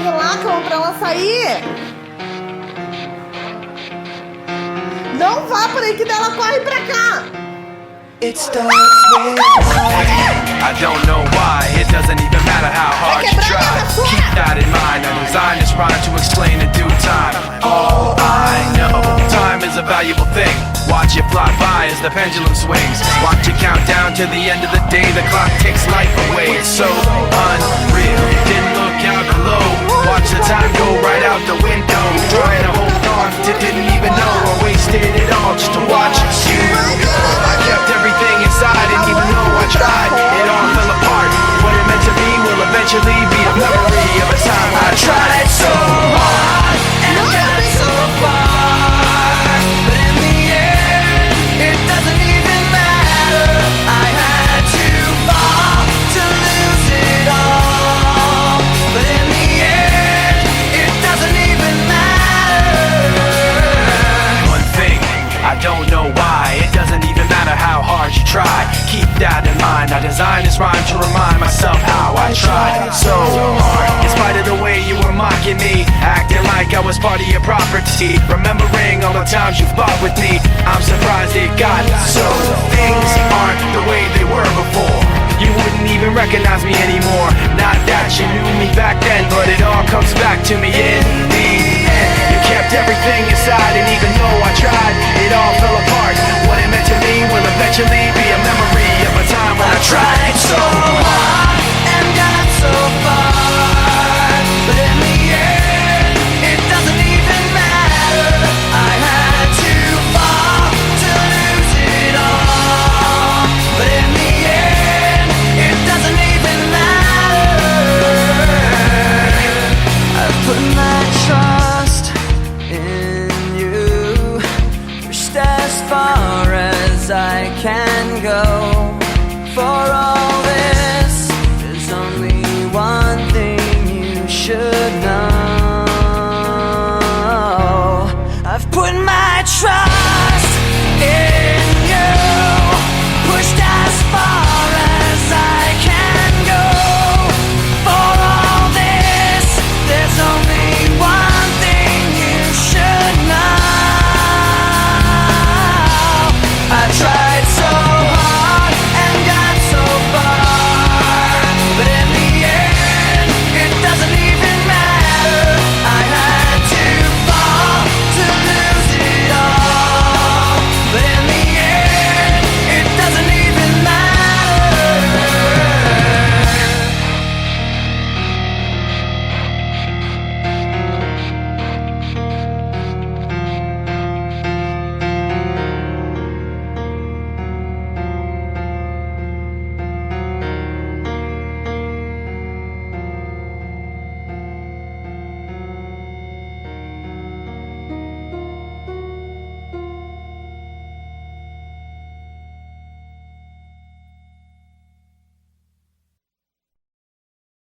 ele lá, Kauan, pra ela sair. Não vá por aí que dela corre pra cá. It starts with I don't know why, it doesn't even matter how hard you try. Keep that in mind, I designed this rhyme to explain in due time. All I know, time is a valuable thing. Watch it fly by as the pendulum swings. Watch it count down to the end of the day. The clock takes life away, it's so unreal. Didn't look out below, watch the time go right out the window. Trying to hold on to didn't even know I wasted it all just to watch you go. I kept everything inside and even though I tried, it all fell apart. What it meant to be will eventually be a memory of a time I tried so hard and got so far, but in the end, it doesn't even matter. I had to fall to lose it all, but in the end, it doesn't even matter. One thing, I don't know why, it doesn't even matter how hard you try. Keep that in mind, I designed this rhyme to remind myself how I tried so hard. In spite of the way you were mocking me, acting like I was part of your property, remembering all the times you fought with me, I'm surprised it got so. Things aren't the way they were before. You wouldn't even recognize me anymore. Not that you knew me back then, but it all comes back to me in the end. You kept everything inside, and even though I tried, it all fell apart. What it meant to me will eventually be a memory of a time when I tried so hard and got so far, but in the end, it doesn't even matter. I had to fall to lose it all, but in the end, it doesn't even matter. I've put my trust in you, pushed as far as I can go. For all this, there's only one thing you should know. I've put my trust